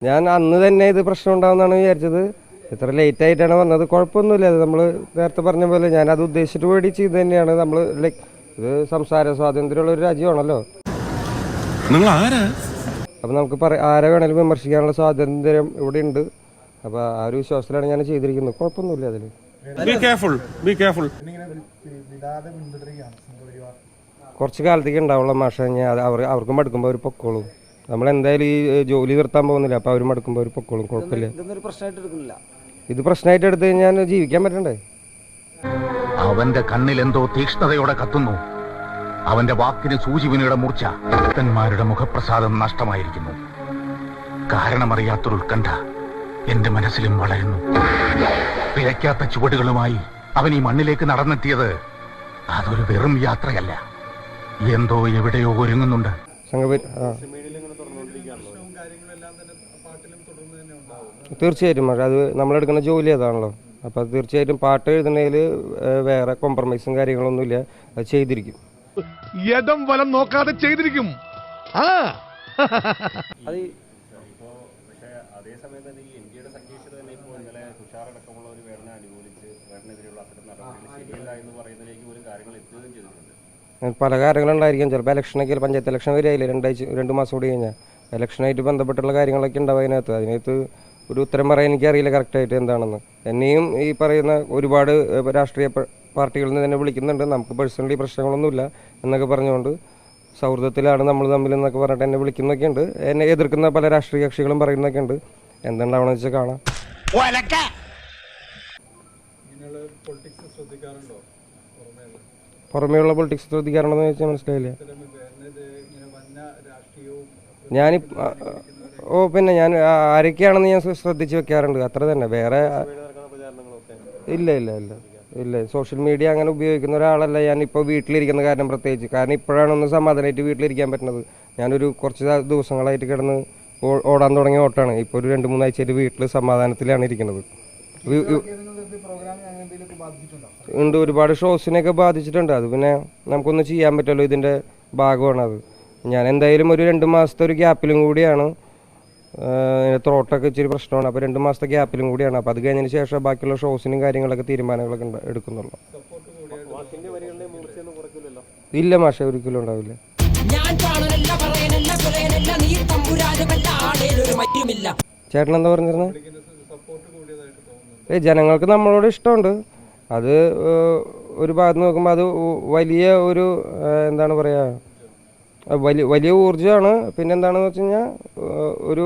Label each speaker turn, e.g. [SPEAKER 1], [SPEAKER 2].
[SPEAKER 1] ഞാൻ അന്ന് തന്നെ ഇത് പ്രശ്നം ഉണ്ടാവുമെന്നാണ് വിചാരിച്ചത്. ഇത്ര ലേറ്റ് ആയിട്ടാണ് വന്നത്. കുഴപ്പമൊന്നുമില്ല. അത് നമ്മൾ നേരത്തെ പറഞ്ഞ പോലെ ഞാനത് ഉദ്ദേശിച്ചിട്ട് വേണ്ടി ചെയ്ത് തന്നെയാണ്. നമ്മൾ ലൈക്ക് ഇത് സംസാര സ്വാതന്ത്ര്യമുള്ള ഒരു രാജ്യമാണല്ലോ. അപ്പം നമുക്ക് ആരെ വേണേലും വിമർശിക്കാനുള്ള സ്വാതന്ത്ര്യം ഇവിടെ ഉണ്ട്. അപ്പോൾ ആ ഒരു വിശ്വാസത്തിലാണ് ഞാൻ ചെയ്തിരിക്കുന്നത്. കുഴപ്പമൊന്നുമില്ല അതിൽ. കുറച്ച് കാലത്തേക്ക് ഉണ്ടാവുള്ള മാഷ കഴിഞ്ഞാൽ അവർക്ക് മടുക്കുമ്പോൾ അവർ പൊക്കോളും. നമ്മൾ എന്തായാലും ഈ ജോലി നിർത്താൻ പോകുന്നില്ല. അപ്പോൾ അവർ മടുക്കുമ്പോൾ അവർ പൊക്കോളും. കുഴപ്പമില്ല. ഇത് പ്രശ്നമായിട്ട് എടുത്തു കഴിഞ്ഞാൽ ജീവിക്കാൻ പറ്റണ്ടേ?
[SPEAKER 2] അവന്റെ കണ്ണിൽ എന്തോ തീക്ഷ്ണതയോടെ കത്തുന്നു. അവന്റെ വാക്കിന് സൂചിവിനിയുടെ മൂർച്ച. ഭക്തന്മാരുടെ മുഖപ്രസാദം നഷ്ടമായിരിക്കുന്നു. കാരണമറിയാത്തൊരു ഉത്കണ്ഠ എന്റെ മനസ്സിലും വളരുന്നു. പിഴയ്ക്കാത്ത ചുവടുകളുമായി അവൻ ഈ മണ്ണിലേക്ക് നടന്നെത്തിയത് അതൊരു വെറും യാത്രയല്ല. എന്തോ എവിടെയോ ഒരുങ്ങുന്നുണ്ട്.
[SPEAKER 1] തീർച്ചയായിട്ടും അത് നമ്മളെടുക്കുന്ന ജോലി അതാണല്ലോ. അപ്പോൾ തീർച്ചയായിട്ടും പാട്ട് എഴുതുന്നതിൽ വേറെ കോംപ്രമൈസും കാര്യങ്ങളൊന്നുമില്ല. അത് ചെയ്തിരിക്കും.
[SPEAKER 3] യദം വലം നോക്കാതെ ചെയ്തിരിക്കും.
[SPEAKER 1] പല കാര്യങ്ങളുണ്ടായിരിക്കും. ചിലപ്പോൾ ഇലക്ഷനൊക്കെ പഞ്ചായത്ത് ഇലക്ഷൻ വരികയില്ല 2 മാസം കൂടി കഴിഞ്ഞാൽ. ഇലക്ഷനായിട്ട് ബന്ധപ്പെട്ടുള്ള കാര്യങ്ങളൊക്കെ ഉണ്ടാവും അതിനകത്ത് ഒരു ഉത്തരം പറയാൻ എനിക്കറിയില്ല കറക്റ്റായിട്ട് എന്താണെന്ന്. എന്നെയും ഈ പറയുന്ന ഒരുപാട് രാഷ്ട്രീയ പാർട്ടികളിൽ നിന്ന് തന്നെ വിളിക്കുന്നുണ്ട്. നമുക്ക് പേഴ്സണലി പ്രശ്നങ്ങളൊന്നുമില്ല എന്നൊക്കെ പറഞ്ഞുകൊണ്ട് സൗഹൃദത്തിലാണ് നമ്മൾ തമ്മിൽ എന്നൊക്കെ പറഞ്ഞിട്ട് എന്നെ വിളിക്കുന്നൊക്കെ ഉണ്ട്. എന്നെ എതിർക്കുന്ന പല രാഷ്ട്രീയ കക്ഷികളും പറയുന്നൊക്കെ ഉണ്ട്. എന്തുണ്ടാവണമെന്ന് വെച്ചാൽ കാണാം. പുറമേയുള്ള പൊളിറ്റിക്സ് ശ്രദ്ധിക്കാറുണ്ടോ എന്ന് ചോദിച്ചാൽ മനസ്സിലായില്ല. പിന്നെ ഞാൻ ആരൊക്കെയാണെന്ന് ഞാൻ ശ്രദ്ധിച്ച് വെക്കാറുണ്ട്. അത്ര തന്നെ. വേറെ ഇല്ല. സോഷ്യൽ മീഡിയ അങ്ങനെ ഉപയോഗിക്കുന്ന ഒരാളല്ല ഞാനിപ്പോൾ. വീട്ടിലിരിക്കുന്ന കാരണം പ്രത്യേകിച്ച്. കാരണം ഇപ്പോഴാണ് ഒന്ന് സമാധാനമായിട്ട് വീട്ടിലിരിക്കാൻ പറ്റുന്നത്. ഞാനൊരു കുറച്ച് ദിവസങ്ങളായിട്ട് കിടന്ന് ഓടാൻ തുടങ്ങിയ ഓട്ടമാണ്. ഇപ്പോൾ ഒരു 2-3 ആഴ്ചയായിട്ട് വീട്ടിൽ സമാധാനത്തിലാണ് ഇരിക്കുന്നത്. ഉണ്ട്. ഒരുപാട് ഷോസിനെയൊക്കെ ബാധിച്ചിട്ടുണ്ട്. അത് പിന്നെ നമുക്കൊന്നും ചെയ്യാൻ പറ്റുമല്ലോ. ഇതിൻ്റെ ഭാഗമാണ് അത്. ഞാൻ എന്തായാലും ഒരു 2 മാസത്തെ ഒരു ഗ്യാപ്പിലും കൂടിയാണ്. ത്രോട്ടൊക്കെ ഇച്ചിരി പ്രശ്നമാണ്. അപ്പോൾ 2 മാസത്തെ ഗ്യാപ്പിലും കൂടിയാണ്. അപ്പോൾ അത് കഴിഞ്ഞതിന് ശേഷം ബാക്കിയുള്ള ഷോസിനും കാര്യങ്ങളൊക്കെ തീരുമാനങ്ങളൊക്കെ എടുക്കുന്നുള്ളൂ. ഇല്ല മാഷ, ഒരിക്കലും ഉണ്ടാവില്ല. ചേട്ടൻ എന്താ പറഞ്ഞിരുന്നത്? ജനങ്ങൾക്ക് നമ്മളോട് ഇഷ്ടമുണ്ട്. അത് ഒരു ഭാഗത്ത് നോക്കുമ്പോൾ അത് വലിയ ഒരു എന്താണ് പറയുക, വലിയ ഊർജ്ജമാണ്. പിന്നെ എന്താണെന്ന് വെച്ച് കഴിഞ്ഞാൽ ഒരു